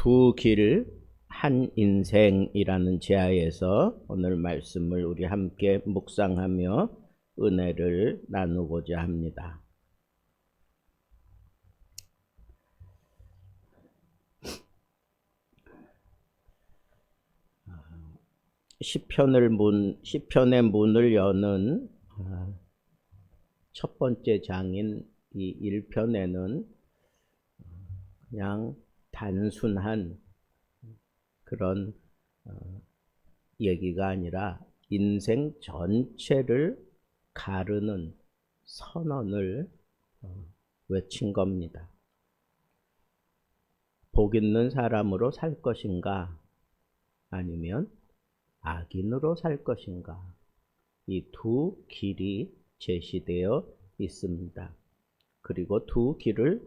두 길, 한 인생이라는 제하에서 오늘 말씀을 우리 함께 묵상하며 은혜를 나누고자 합니다. 시편의 문을 여는 첫 번째 장인 이 1편에는 그냥 단순한 그런 얘기가 아니라 인생 전체를 가르는 선언을 외친 겁니다. 복 있는 사람으로 살 것인가 아니면 악인으로 살 것인가, 이 두 길이 제시되어 있습니다. 그리고 두 길을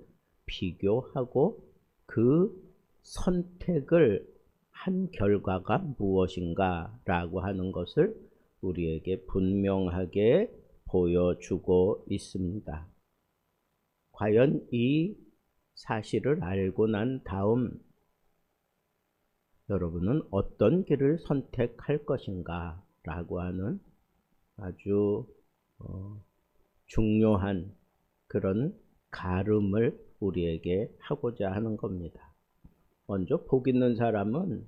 비교하고 그 선택을 한 결과가 무엇인가 라고 하는 것을 우리에게 분명하게 보여주고 있습니다. 과연 이 사실을 알고 난 다음 여러분은 어떤 길을 선택할 것인가 라고 하는 아주 중요한 그런 가름을 우리에게 하고자 하는 겁니다. 먼저 복 있는 사람은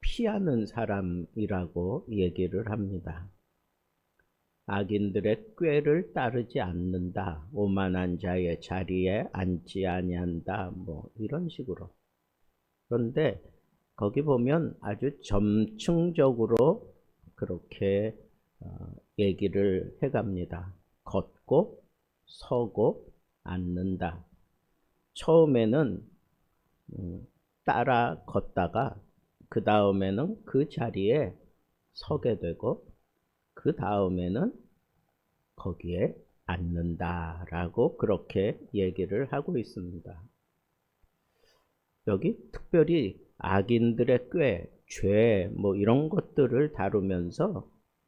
피하는 사람이라고 얘기를 합니다. 악인들의 꾀를 따르지 않는다, 오만한 자의 자리에 앉지 아니한다, 뭐 이런 식으로. 그런데 거기 보면 아주 점층적으로 그렇게 얘기를 해갑니다. 걷고 서고 앉는다. 처음에는 따라 걷다가 그 다음에는 그 자리에 서게 되고 그 다음에는 거기에 앉는다라고 그렇게 얘기를 하고 있습니다. 여기 특별히 악인들의 꾀, 죄, 뭐 이런 것들을 다루면서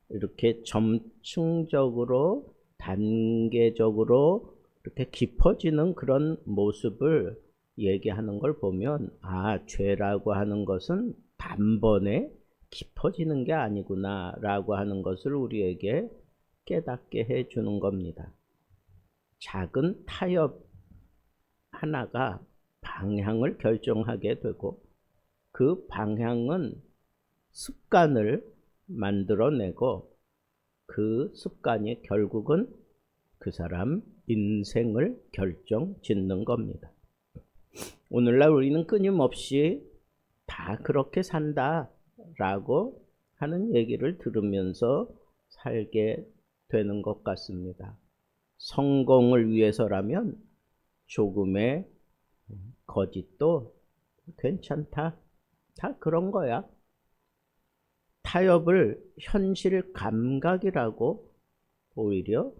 이렇게 점층적으로 단계적으로 이렇게 깊어지는 그런 모습을 얘기하는 걸 보면, 죄라고 하는 것은 단번에 깊어지는 게 아니구나 라고 하는 것을 우리에게 깨닫게 해 주는 겁니다. 작은 타협 하나가 방향을 결정하게 되고 그 방향은 습관을 만들어내고 그 습관이 결국은 그 사람 인생을 결정짓는 겁니다. 오늘날 우리는 끊임없이 다 그렇게 산다 라고 하는 얘기를 들으면서 살게 되는 것 같습니다. 성공을 위해서라면 조금의 거짓도 괜찮다, 다 그런 거야. 타협을 현실 감각이라고 오히려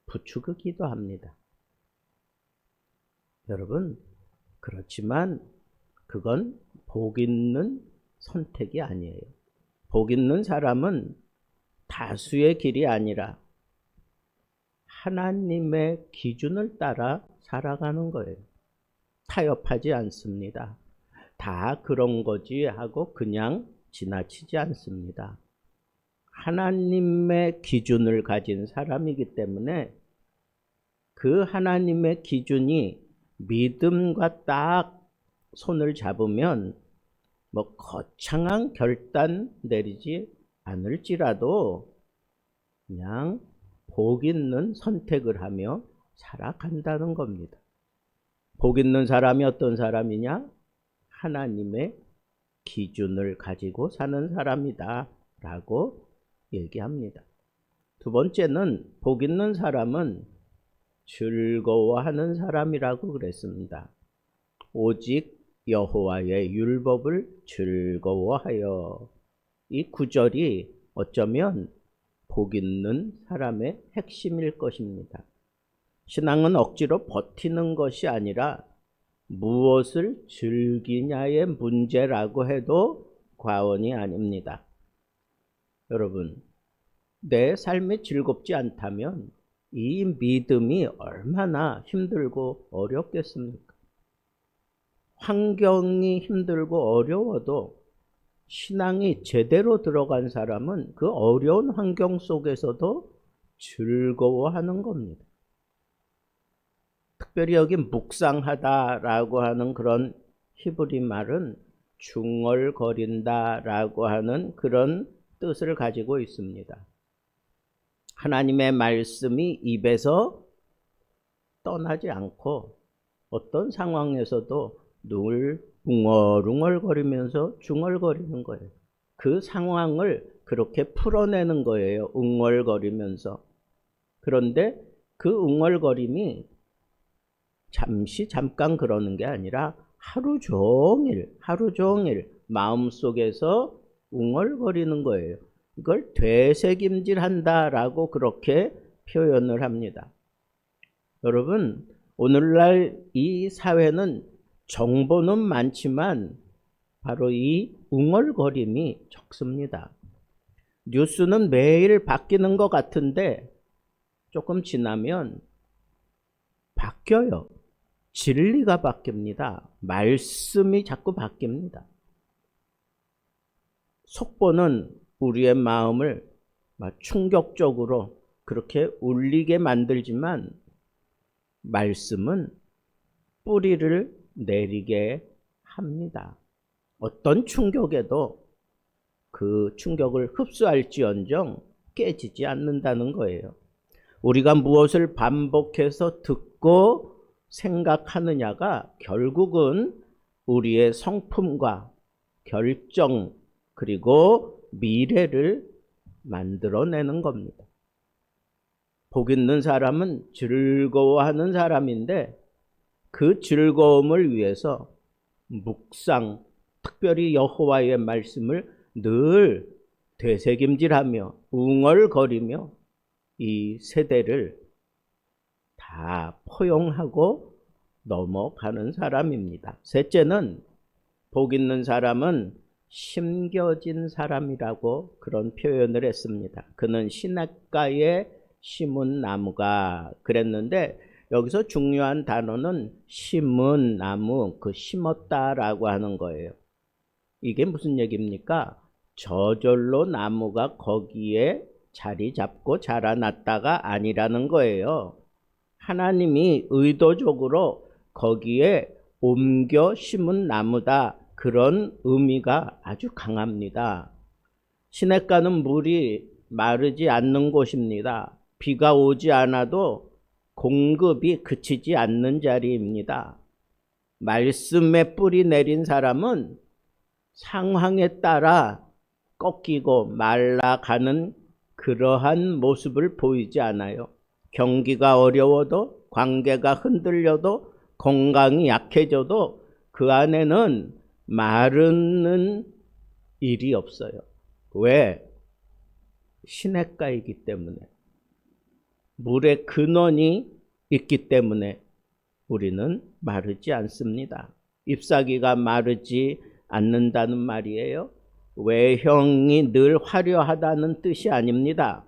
부추기기도 합니다. 여러분, 그렇지만 그건 복 있는 선택이 아니에요. 복 있는 사람은 다수의 길이 아니라 하나님의 기준을 따라 살아가는 거예요. 타협하지 않습니다. 다 그런 거지 하고 그냥 지나치지 않습니다. 하나님의 기준을 가진 사람이기 때문에 그 하나님의 기준이 믿음과 딱 손을 잡으면 뭐 거창한 결단 내리지 않을지라도 그냥 복 있는 선택을 하며 살아간다는 겁니다. 복 있는 사람이 어떤 사람이냐? 하나님의 기준을 가지고 사는 사람이다 라고 얘기합니다. 두 번째는 복 있는 사람은 즐거워하는 사람이라고 그랬습니다. 오직 여호와의 율법을 즐거워하여. 이 구절이 어쩌면 복 있는 사람의 핵심일 것입니다. 신앙은 억지로 버티는 것이 아니라 무엇을 즐기냐의 문제라고 해도 과언이 아닙니다. 여러분, 내 삶이 즐겁지 않다면 이 믿음이 얼마나 힘들고 어렵겠습니까? 환경이 힘들고 어려워도 신앙이 제대로 들어간 사람은 그 어려운 환경 속에서도 즐거워하는 겁니다. 특별히 여기 묵상하다라고 하는 그런 히브리 말은 중얼거린다라고 하는 그런 뜻을 가지고 있습니다. 하나님의 말씀이 입에서 떠나지 않고 어떤 상황에서도 늘 웅얼웅얼거리면서 중얼거리는 거예요. 그 상황을 그렇게 풀어내는 거예요. 웅얼거리면서. 그런데 그 웅얼거림이 잠깐 그러는 게 아니라 하루 종일 마음속에서 웅얼거리는 거예요. 이걸 되새김질한다라고 그렇게 표현을 합니다. 여러분, 오늘날 이 사회는 정보는 많지만 바로 이 웅얼거림이 적습니다. 뉴스는 매일 바뀌는 것 같은데 조금 지나면 바뀌어요. 진리가 바뀝니다. 말씀이 자꾸 바뀝니다. 속보는 우리의 마음을 충격적으로 그렇게 울리게 만들지만 말씀은 뿌리를 내리게 합니다. 어떤 충격에도 그 충격을 흡수할지언정 깨지지 않는다는 거예요. 우리가 무엇을 반복해서 듣고 생각하느냐가 결국은 우리의 성품과 결정 그리고 미래를 만들어내는 겁니다. 복 있는 사람은 즐거워하는 사람인데 그 즐거움을 위해서 묵상, 특별히 여호와의 말씀을 늘 되새김질하며 웅얼거리며 이 세대를 다 포용하고 넘어가는 사람입니다. 셋째는 복 있는 사람은 심겨진 사람이라고 그런 표현을 했습니다. 그는 시냇가에 심은 나무가 그랬는데 여기서 중요한 단어는 심은 나무, 그 심었다라고 하는 거예요. 이게 무슨 얘기입니까? 저절로 나무가 거기에 자리 잡고 자라났다가 아니라는 거예요. 하나님이 의도적으로 거기에 옮겨 심은 나무다. 그런 의미가 아주 강합니다. 시냇가는 물이 마르지 않는 곳입니다. 비가 오지 않아도 공급이 그치지 않는 자리입니다. 말씀에 뿌리 내린 사람은 상황에 따라 꺾이고 말라가는 그러한 모습을 보이지 않아요. 경기가 어려워도, 관계가 흔들려도, 건강이 약해져도 그 안에는 마르는 일이 없어요. 왜? 시냇가이기 때문에, 물의 근원이 있기 때문에 우리는 마르지 않습니다. 잎사귀가 마르지 않는다는 말이에요. 외형이 늘 화려하다는 뜻이 아닙니다.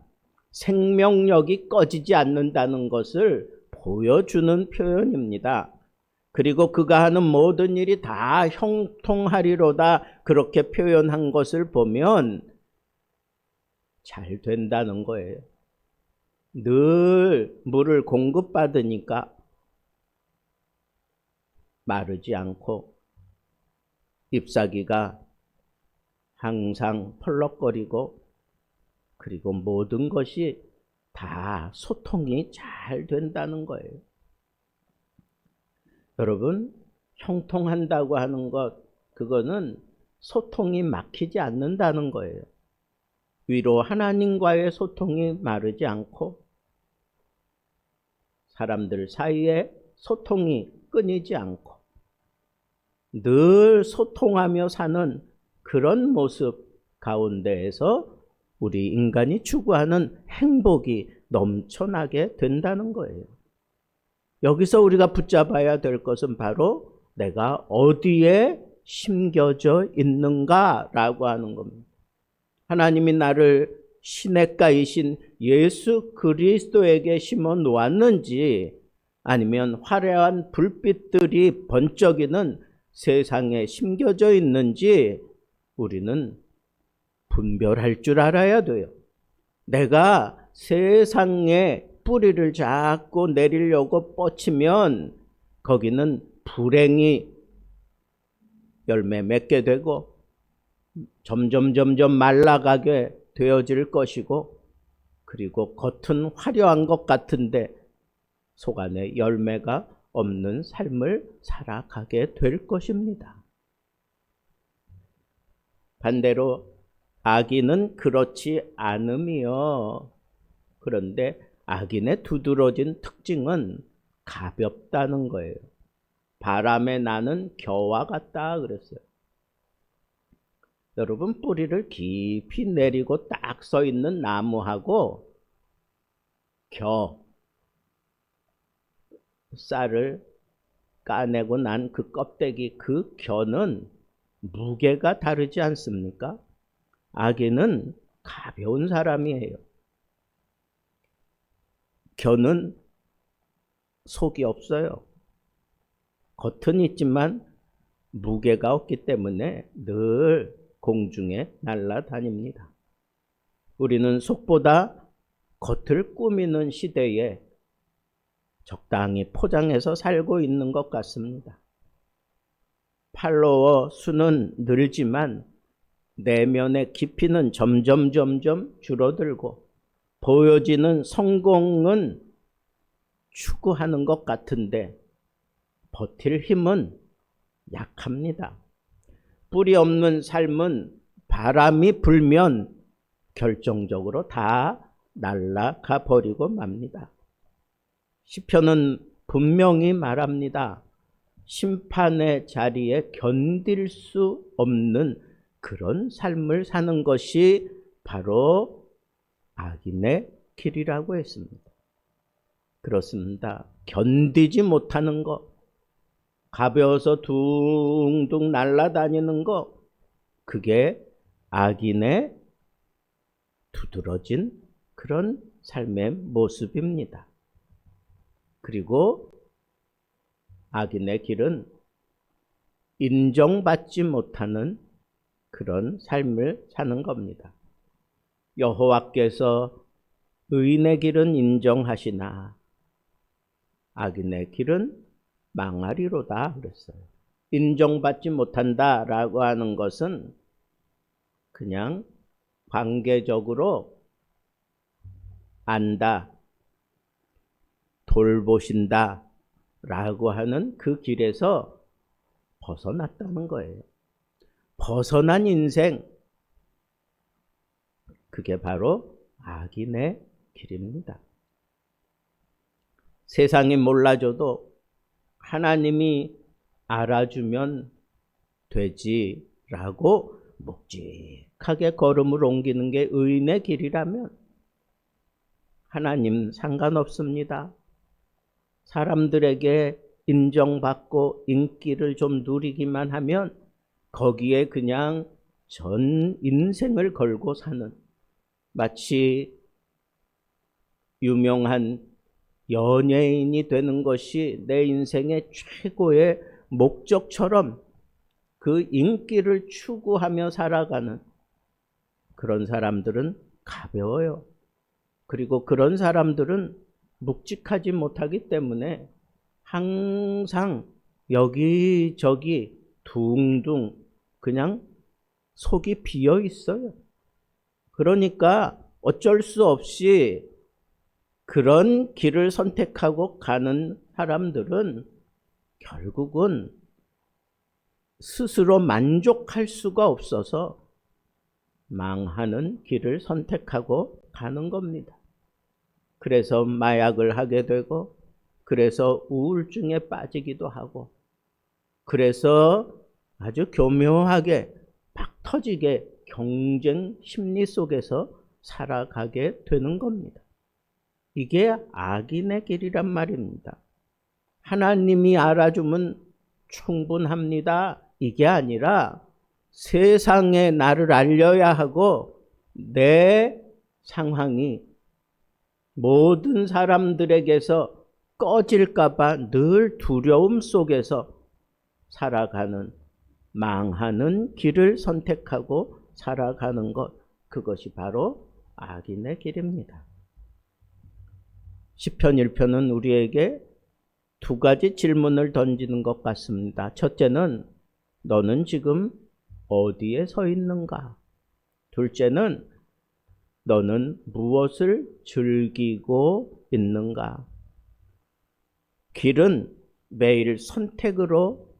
생명력이 꺼지지 않는다는 것을 보여주는 표현입니다. 그리고 그가 하는 모든 일이 다 형통하리로다 그렇게 표현한 것을 보면 잘 된다는 거예요. 늘 물을 공급받으니까 마르지 않고 잎사귀가 항상 펄럭거리고 그리고 모든 것이 다 소통이 잘 된다는 거예요. 여러분, 형통한다고 하는 것, 그거는 소통이 막히지 않는다는 거예요. 위로 하나님과의 소통이 마르지 않고 사람들 사이에 소통이 끊이지 않고 늘 소통하며 사는 그런 모습 가운데에서 우리 인간이 추구하는 행복이 넘쳐나게 된다는 거예요. 여기서 우리가 붙잡아야 될 것은 바로 내가 어디에 심겨져 있는가라고 하는 겁니다. 하나님이 나를 시냇가이신 예수 그리스도에게 심어 놓았는지 아니면 화려한 불빛들이 번쩍이는 세상에 심겨져 있는지 우리는 분별할 줄 알아야 돼요. 내가 세상에 뿌리를 자꾸 내리려고 뻗치면 거기는 불행이 열매 맺게 되고 점점 말라가게 되어질 것이고, 그리고 겉은 화려한 것 같은데 속 안에 열매가 없는 삶을 살아가게 될 것입니다. 반대로 악인은 그렇지 않음이요. 그런데 악인의 두드러진 특징은 가볍다는 거예요. 바람에 나는 겨와 같다 그랬어요. 여러분, 뿌리를 깊이 내리고 딱 서 있는 나무하고 쌀을 까내고 난 그 껍데기, 그 겨는 무게가 다르지 않습니까? 악인은 가벼운 사람이에요. 겨는 속이 없어요. 겉은 있지만 무게가 없기 때문에 늘 공중에 날아다닙니다. 우리는 속보다 겉을 꾸미는 시대에 적당히 포장해서 살고 있는 것 같습니다. 팔로워 수는 늘지만 내면의 깊이는 점점 줄어들고, 보여지는 성공은 추구하는 것 같은데 버틸 힘은 약합니다. 뿌리 없는 삶은 바람이 불면 결정적으로 다 날아가 버리고 맙니다. 시편은 분명히 말합니다. 심판의 자리에 견딜 수 없는 그런 삶을 사는 것이 바로 악인의 길이라고 했습니다. 그렇습니다. 견디지 못하는 것, 가벼워서 둥둥 날아다니는 것, 그게 악인의 두드러진 그런 삶의 모습입니다. 그리고 악인의 길은 인정받지 못하는 그런 삶을 사는 겁니다. 여호와께서 의인의 길은 인정하시나 악인의 길은 망하리로다 그랬어요. 인정받지 못한다라고 하는 것은 그냥 관계적으로 안다, 돌보신다 라고 하는 그 길에서 벗어났다는 거예요. 벗어난 인생, 그게 바로 악인의 길입니다. 세상이 몰라줘도 하나님이 알아주면 되지라고 묵직하게 걸음을 옮기는 게 의인의 길이라면 하나님 상관없습니다. 사람들에게 인정받고 인기를 좀 누리기만 하면 거기에 그냥 전 인생을 걸고 사는, 마치 유명한 연예인이 되는 것이 내 인생의 최고의 목적처럼 그 인기를 추구하며 살아가는 그런 사람들은 가벼워요. 그리고 그런 사람들은 묵직하지 못하기 때문에 항상 여기저기 둥둥 그냥 속이 비어 있어요. 그러니까 어쩔 수 없이 그런 길을 선택하고 가는 사람들은 결국은 스스로 만족할 수가 없어서 망하는 길을 선택하고 가는 겁니다. 그래서 마약을 하게 되고, 그래서 우울증에 빠지기도 하고, 그래서 아주 교묘하게 팍 터지게 경쟁 심리 속에서 살아가게 되는 겁니다. 이게 악인의 길이란 말입니다. 하나님이 알아주면 충분합니다. 이게 아니라 세상에 나를 알려야 하고 내 상황이 모든 사람들에게서 꺼질까 봐 늘 두려움 속에서 살아가는, 망하는 길을 선택하고 살아가는 것, 그것이 바로 악인의 길입니다. 시편 1편은 우리에게 두 가지 질문을 던지는 것 같습니다. 첫째는 너는 지금 어디에 서 있는가? 둘째는 너는 무엇을 즐기고 있는가? 길은 매일 선택으로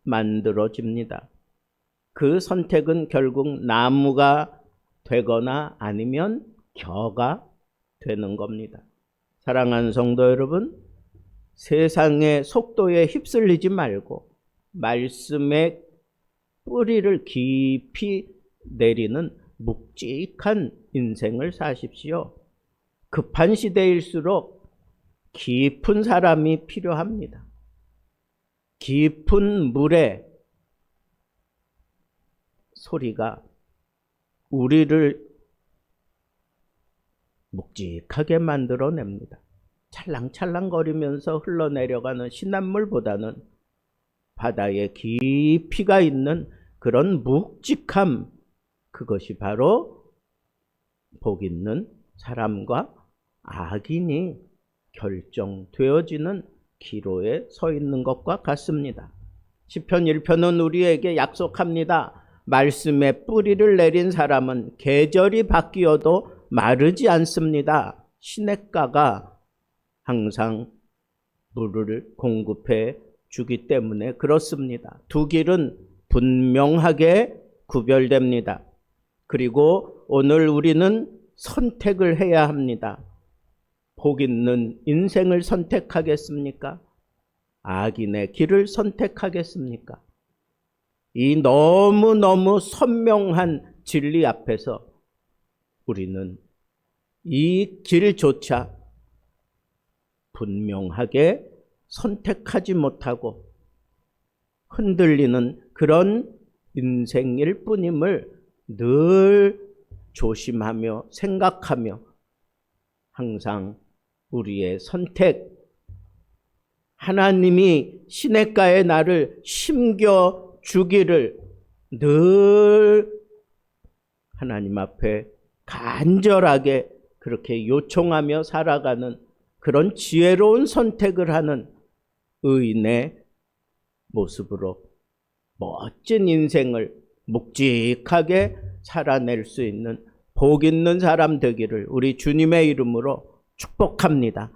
만들어집니다. 그 선택은 결국 나무가 되거나 아니면 겨가 되는 겁니다. 사랑하는 성도 여러분, 세상의 속도에 휩쓸리지 말고 말씀의 뿌리를 깊이 내리는 묵직한 인생을 사십시오. 급한 시대일수록 깊은 사람이 필요합니다. 깊은 물의 소리가 우리를 묵직하게 만들어냅니다. 찰랑찰랑거리면서 흘러내려가는 신난물보다는 바다에 깊이가 있는 그런 묵직함, 그것이 바로 복 있는 사람과 악인이 결정되어지는 기로에 서 있는 것과 같습니다. 시편 1편은 우리에게 약속합니다. 말씀의 뿌리를 내린 사람은 계절이 바뀌어도 마르지 않습니다. 시냇가가 항상 물을 공급해 주기 때문에 그렇습니다. 두 길은 분명하게 구별됩니다. 그리고 오늘 우리는 선택을 해야 합니다. 복 있는 인생을 선택하겠습니까? 악인의 길을 선택하겠습니까? 이 너무너무 선명한 진리 앞에서 우리는 이 길조차 분명하게 선택하지 못하고 흔들리는 그런 인생일 뿐임을 늘 조심하며 생각하며 항상 우리의 선택, 하나님이 시냇가에 나를 심겨주기를 늘 하나님 앞에 간절하게 그렇게 요청하며 살아가는 그런 지혜로운 선택을 하는 의인의 모습으로 멋진 인생을 묵직하게 살아낼 수 있는 복 있는 사람 되기를 우리 주님의 이름으로 축복합니다.